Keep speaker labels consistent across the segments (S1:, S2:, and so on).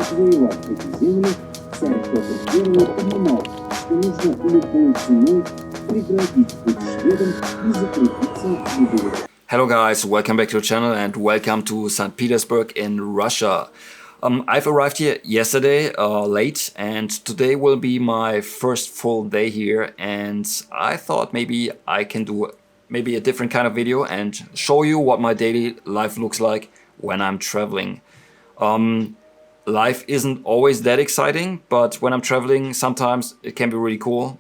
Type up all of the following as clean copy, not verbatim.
S1: отвоевав эти земли, царь Петр I понимал, что нужно любой ценой преградить путь шведам и закрепиться в Югославии.
S2: Hello guys, welcome back to the channel and welcome to St. Petersburg in Russia. I've arrived here yesterday late, and today will be my first full day here, and I thought maybe I can do maybe a different kind of video and show you what my daily life looks like when I'm traveling. Life isn't always that exciting, but when I'm traveling sometimes it can be really cool.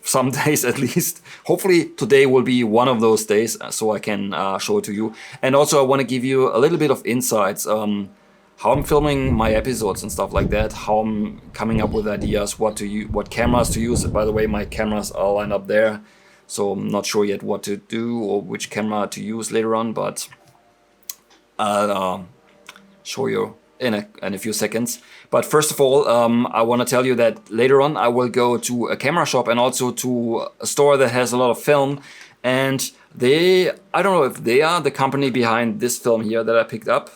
S2: Some days at least. Hopefully today will be one of those days so I can show it to you. And also I want to give you a little bit of insights how I'm filming my episodes and stuff like that, how I'm coming up with ideas, what cameras to use. By the way, my cameras are lined up there, so I'm not sure yet what to do or which camera to use later on, but I'll show you in a few seconds. But first of all, I want to tell you that later on I will go to a camera shop and also to a store that has a lot of film, and I don't know if they are the company behind this film here that I picked up,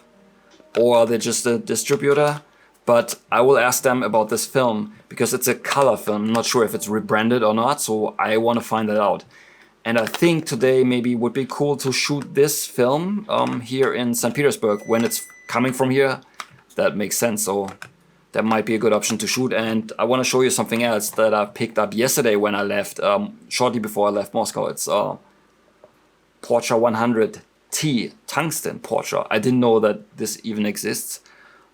S2: or they're just a distributor, but I will ask them about this film because it's a color film. I'm not sure if it's rebranded or not, so I want to find that out. And I think today maybe would be cool to shoot this film here in St. Petersburg when it's coming from here. That makes sense, so that might be a good option to shoot. And I want to show you something else that I picked up yesterday when I left, shortly before I left Moscow. It's Porsche 100T tungsten Porsche. I didn't know that this even exists.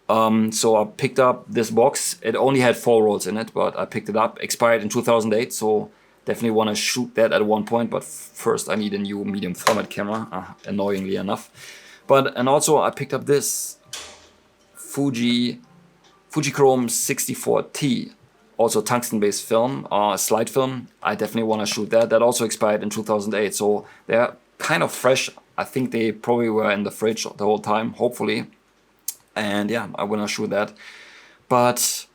S2: So I picked up this box. It only had 4 rolls in it, but I picked it up. Expired in 2008, so definitely want to shoot that at one point. But first I need a new medium format camera, annoyingly enough. And also I picked up this Fujichrome 64T, also tungsten-based film, slide film. I definitely want to shoot that. That also expired in 2008, so they're kind of fresh. I think they probably were in the fridge the whole time, hopefully. And yeah, I want to shoot that. But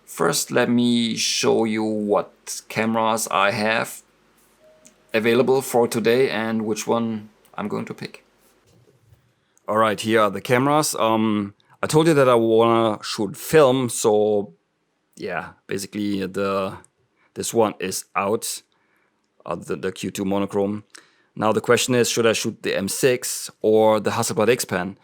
S2: first, let me show you what cameras I have available for today and which one I'm going to pick. All right, here are the cameras. I told you that I want to shoot film, so yeah, basically this one is out, the Q2 monochrome. Now the question is, should I shoot the M6 or the Hasselblad X-Pen?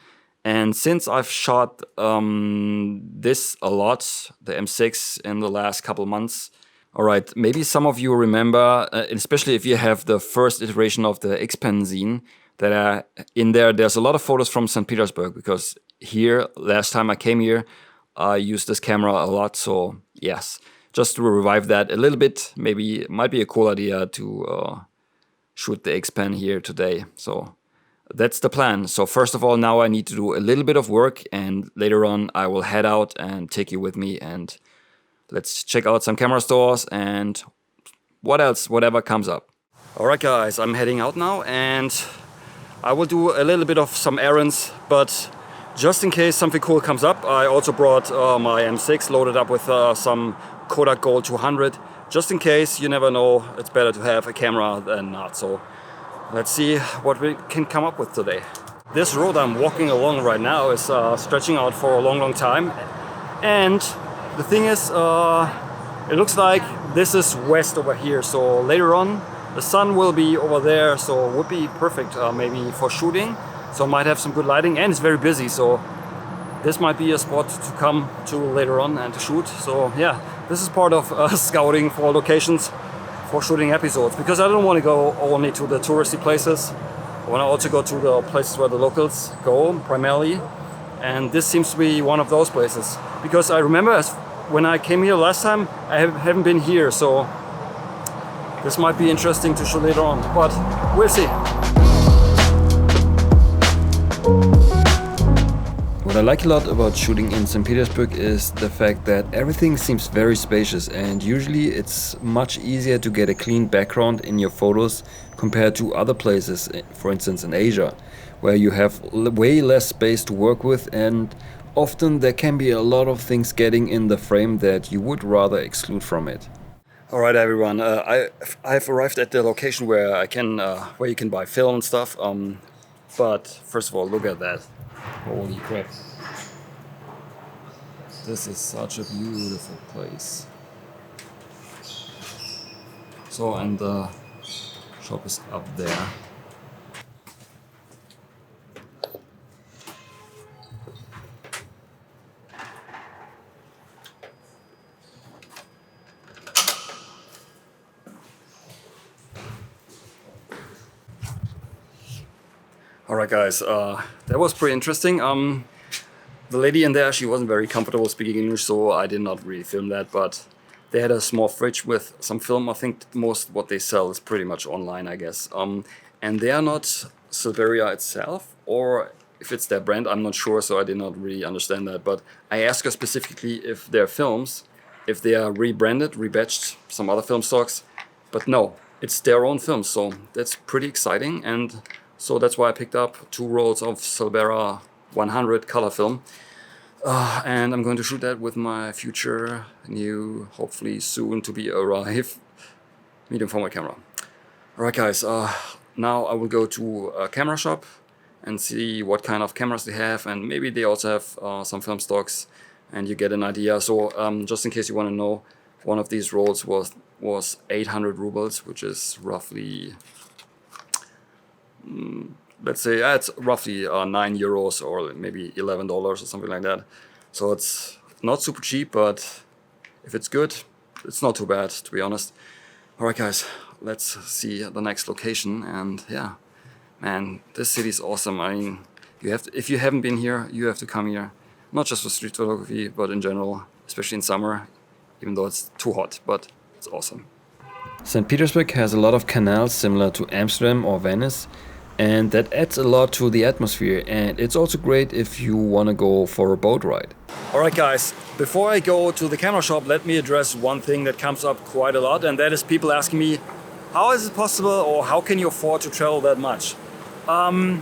S2: And since I've shot this a lot, the M6, in the last couple months, all right, maybe some of you remember, especially if you have the first iteration of the X-Pen zine, that are in there. There's a lot of photos from St. Petersburg because here, last time I came here, I used this camera a lot. So yes, just to revive that a little bit, maybe it might be a cool idea to shoot the X-Pen here today. So that's the plan. So first of all, now I need to do a little bit of work, and later on I will head out and take you with me, and let's check out some camera stores and what else, whatever comes up. All right guys, I'm heading out now, and I will do a little bit of some errands, but just in case something cool comes up, I also brought my M6 loaded up with some Kodak Gold 200. Just in case, you never know, it's better to have a camera than not. So let's see what we can come up with today. This road I'm walking along right now is stretching out for a long time. And the thing is, it looks like this is west over here. So later on, the sun will be over there, so it would be perfect maybe for shooting. So might have some good lighting, and it's very busy, so this might be a spot to come to later on and to shoot. So yeah, this is part of scouting for locations for shooting episodes, because I don't want to go only to the touristy places. I want to also go to the places where the locals go primarily, and this seems to be one of those places. Because I remember when I came here last time, I haven't been here, so this might be interesting to shoot later on, but we'll see. What I like a lot about shooting in St. Petersburg is the fact that everything seems very spacious, and usually it's much easier to get a clean background in your photos compared to other places, for instance in Asia, where you have way less space to work with, and often there can be a lot of things getting in the frame that you would rather exclude from it. All right, everyone. I've arrived at the location where you can buy film and stuff. But first of all, look at that! Holy crap! This is such a beautiful place. So, and the shop is up there. Alright guys, that was pretty interesting. The lady in there, she wasn't very comfortable speaking English, so I did not really film that, but they had a small fridge with some film. I think most what they sell is pretty much online, I guess. And they are not Silveria itself, or if it's their brand, I'm not sure, so I did not really understand that. But I asked her specifically if their films, if they are rebranded, rebatched, some other film stocks, but no, it's their own films, so that's pretty exciting. And so that's why I picked up 2 rolls of Silvera 100 color film. And I'm going to shoot that with my future new, hopefully soon to be arrive, medium format camera. Alright guys, now I will go to a camera shop and see what kind of cameras they have, and maybe they also have some film stocks, and you get an idea. So just in case you want to know, one of these rolls was 800 rubles, which is roughly let's say it's roughly 9 euros or maybe $11 or something like that. So it's not super cheap, but if it's good, it's not too bad, to be honest. Alright guys, let's see the next location. And yeah, man, this city is awesome. I mean, if you haven't been here, you have to come here. Not just for street photography, but in general, especially in summer, even though it's too hot, but it's awesome. St. Petersburg has a lot of canals similar to Amsterdam or Venice, and that adds a lot to the atmosphere, and it's also great if you want to go for a boat ride. Alright guys, before I go to the camera shop, let me address one thing that comes up quite a lot, and that is people asking me, how is it possible, or how can you afford to travel that much? I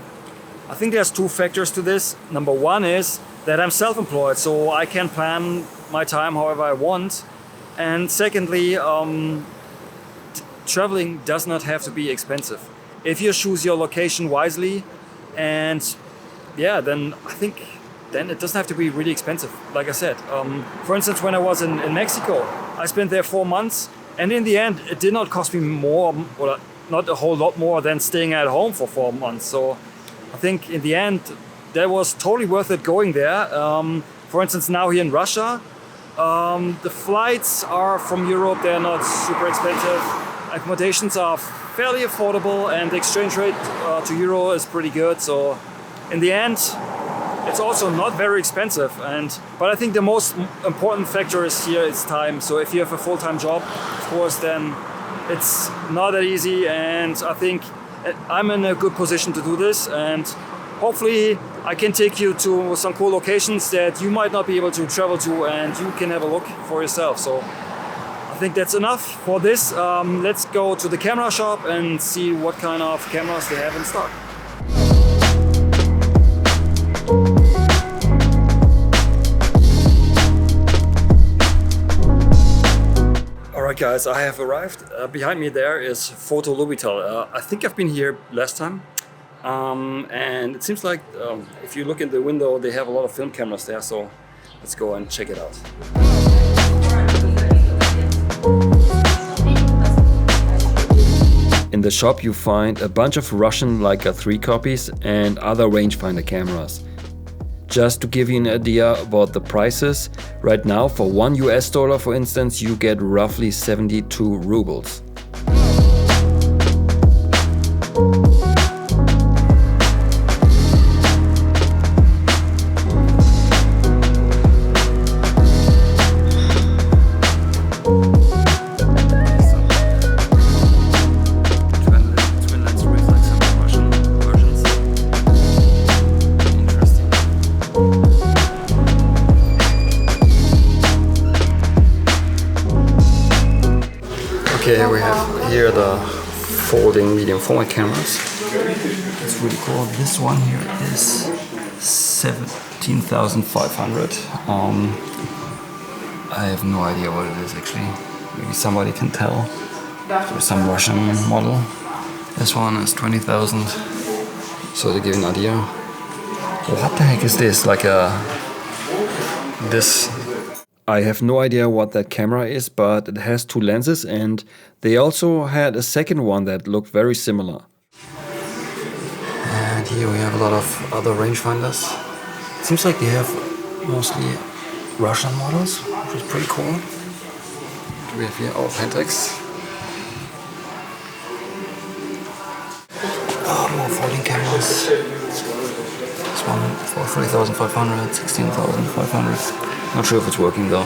S2: think there's 2 factors to this. Number 1 is that I'm self-employed, so I can plan my time however I want. And secondly, traveling does not have to be expensive. If you choose your location wisely, and yeah, then I think then it doesn't have to be really expensive. Like I said, for instance, when I was in Mexico, I spent there 4 months, and in the end, it did not cost me more, or not a whole lot more than staying at home for 4 months. So I think in the end, that was totally worth it going there. For instance, now here in Russia, the flights are from Europe, they're not super expensive. Accommodations are fairly affordable, and the exchange rate to euro is pretty good. So in the end, it's also not very expensive. But I think the most important factor is here is time. So if you have a full-time job, of course, then it's not that easy. And I think I'm in a good position to do this. And hopefully I can take you to some cool locations that you might not be able to travel to, and you can have a look for yourself. So I think that's enough for this. Let's go to the camera shop and see what kind of cameras they have in stock. Alright guys, I have arrived. Behind me there is Photo Lobital. I think I've been here last time. And it seems like if you look in the window, they have a lot of film cameras there, so let's go and check it out. In the shop you find a bunch of Russian Leica 3 copies and other rangefinder cameras. Just to give you an idea about the prices, right now for $1 for instance, you get roughly 72 rubles. Okay, we have here the folding medium format cameras. It's really cool. This one here is 17,500. I have no idea what it is actually. Maybe somebody can tell. There's some Russian model. This one is 20,000. So to give you an idea. What the heck is this? Like this
S3: I have no idea what that camera is, but it has two lenses, and they also had a second one that looked very similar. And here we have a lot of other rangefinders. It seems like they have mostly Russian models, which is pretty cool. We have here our Pentax. Oh, more folding cameras. This one for 3,500, 16,500. Not sure if it's working though.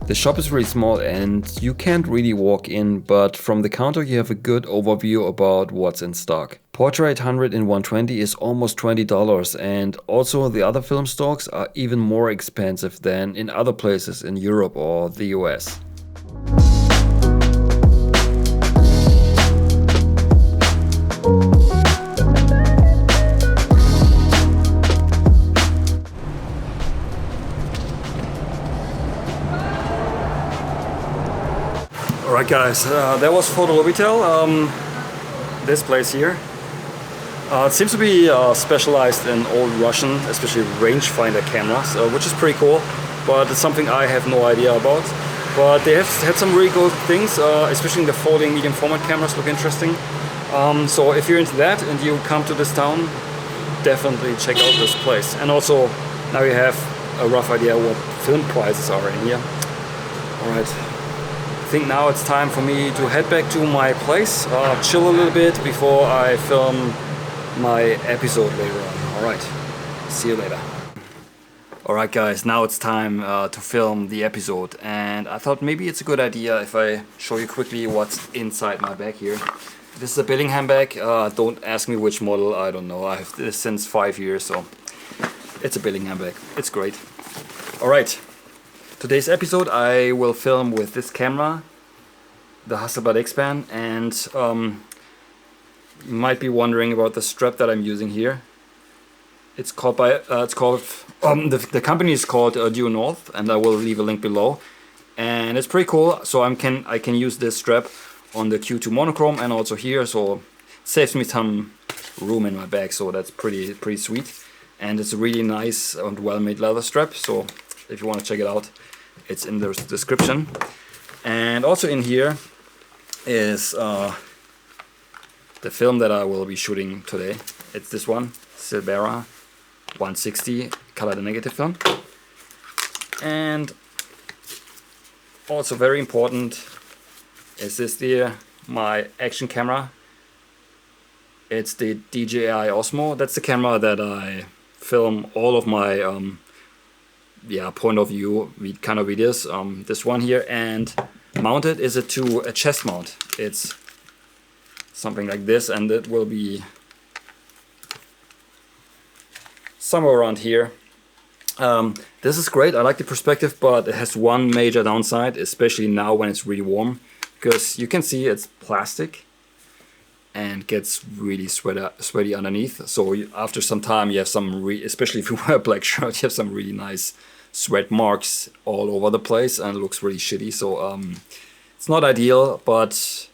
S3: The shop is really small and you can't really walk in, but from the counter you have a good overview about what's in stock. Portrait 100 in 120 is almost $20, and also the other film stocks are even more expensive than in other places in Europe or the US. Alright guys, that was Photo Lobitel, this place here. It seems to be specialized in old Russian, especially rangefinder cameras, which is pretty cool, but it's something I have no idea about. But they have had some really good things, especially the folding medium format cameras look interesting. So if you're into that and you come to this town, definitely check out this place. And also, now you have a rough idea what film prices are in here. Alright. I think now it's time for me to head back to my place, chill a little bit before I film my episode later on. Alright, see you later. Alright guys, now it's time to film the episode, and I thought maybe it's a good idea if I show you quickly what's inside my bag here. This is a Billingham bag, don't ask me which model, I don't know, I have this since 5 years, so it's a Billingham bag, it's great. Alright. Today's episode I will film with this camera, the Hasselblad X-Pan, and you might be wondering about the strap that I'm using here. It's called the company is called Due North, and I will leave a link below. And it's pretty cool. So I can use this strap on the Q2 monochrome and also here, so it saves me some room in my bag. So that's pretty sweet, and it's a really nice and well-made leather strap. So if you want to check it out, it's in the description. And also in here is the film that I will be shooting today. It's this one, Silvera 160 color and negative film. And also very important is this here, my action camera. It's the DJI Osmo. That's the camera that I film all of my point of view kind of videos. This one here, and mounted is to a chest mount. It's something like this, and it will be somewhere around here. This is great, I like the perspective, but it has one major downside, especially now when it's really warm, because you can see it's plastic and gets really sweaty underneath. So after some time you have some, especially if you wear a black shirt, you have some really nice sweat marks all over the place, and it looks really shitty. So it's not ideal, but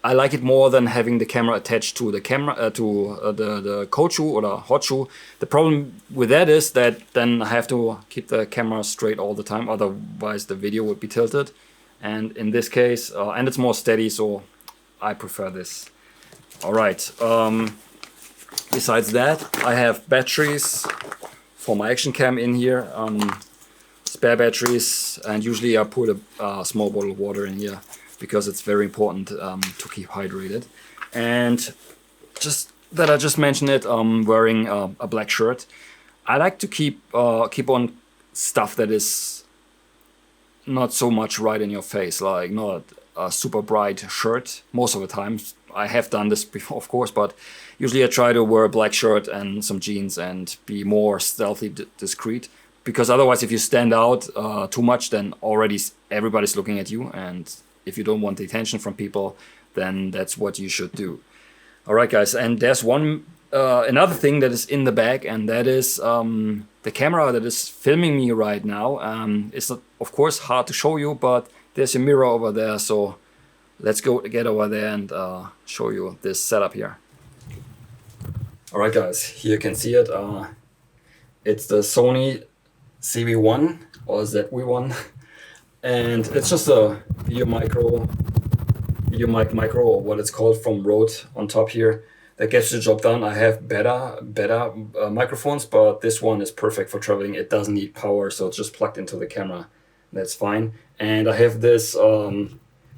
S3: I like it more than having the camera attached to the camera the coat shoe or the hot shoe. The problem with that is that then I have to keep the camera straight all the time, otherwise the video would be tilted. And in this case, and it's more steady, so I prefer this. Alright, besides that, I have batteries for my action cam in here, spare batteries, and usually I put a small bottle of water in here because it's very important to keep hydrated. And just that I just mentioned it, I'm wearing a black shirt. I like to keep on stuff that is not so much right in your face, like not a super bright shirt most of the time.
S2: I have done this before, of course, but usually I try to wear a black shirt and some jeans and be more stealthy, discreet. Because otherwise, if you stand out too much, then already everybody's looking at you. And if you don't want the attention from people, then that's what you should do. All right, guys. And there's one another thing that is in the bag, and that is the camera that is filming me right now. It's not, of course, hard to show you, but there's a mirror over there. So let's get over there and show you this setup here. All right, guys. Here you can see it. It's the Sony CV1 or ZV1, and it's just a video mic micro, or what it's called, from Rode on top here. That gets the job done. I have better microphones, but this one is perfect for traveling. It doesn't need power, so it's just plugged into the camera. That's fine. And I have this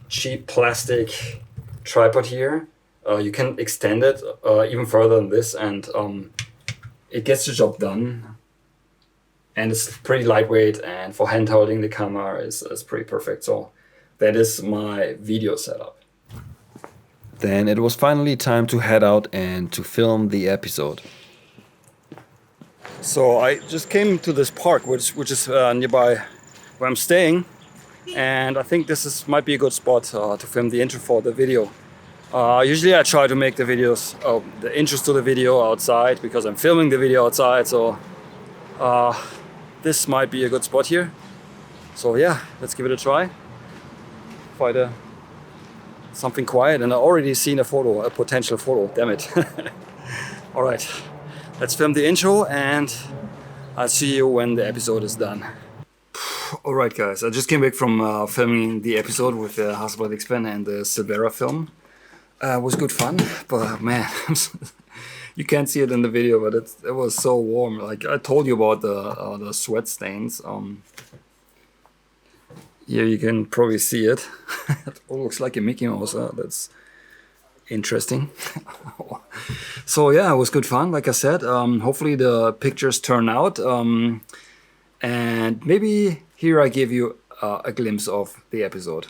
S2: cheap plastic tripod here. You can extend it even further than this, and it gets the job done. And it's pretty lightweight, and for hand holding the camera is pretty perfect. So that is my video setup.
S3: Then it was finally time to head out and to film the episode. So I just came to this park, which is nearby where I'm staying, and I think this might be a good spot to film the intro for the video. Usually I try to make the videos, the intros to the video outside, because I'm filming the video outside. So this might be a good spot here. So yeah, let's give it a try. Find something quiet, and I already seen a potential photo, damn it. All right, let's film the intro, and I'll see you when the episode is done. All right, guys, I just came back from filming the episode with the Hasselblad X-Pen and the Silvera film. It was good fun, but man, you can't see it in the video, but it was so warm. Like I told you about the sweat stains. Here you can probably see it. It all looks like a Mickey Mouse. That's interesting. So yeah, it was good fun. Like I said, hopefully the pictures turn out. And maybe here I give you a glimpse of the episode.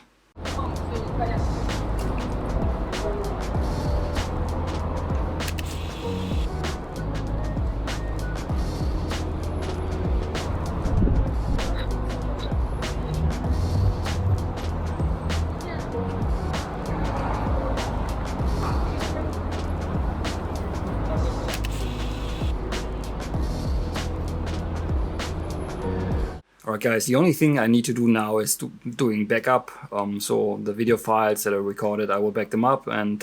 S3: Alright guys, the only thing I need to do now is doing backup. So the video files that I recorded, I will back them up, and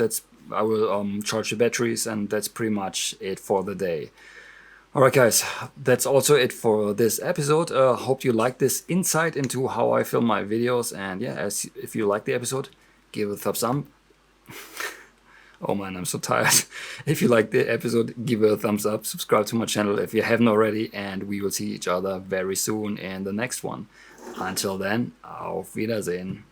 S3: I will charge the batteries, and that's pretty much it for the day. Alright guys, that's also it for this episode. Hope you like this insight into how I film my videos, and yeah, if you like the episode, give it a thumbs up. Oh man, I'm so tired. If you like the episode, give it a thumbs up, subscribe to my channel if you haven't already, and we will see each other very soon in the next one. Until then, auf Wiedersehen.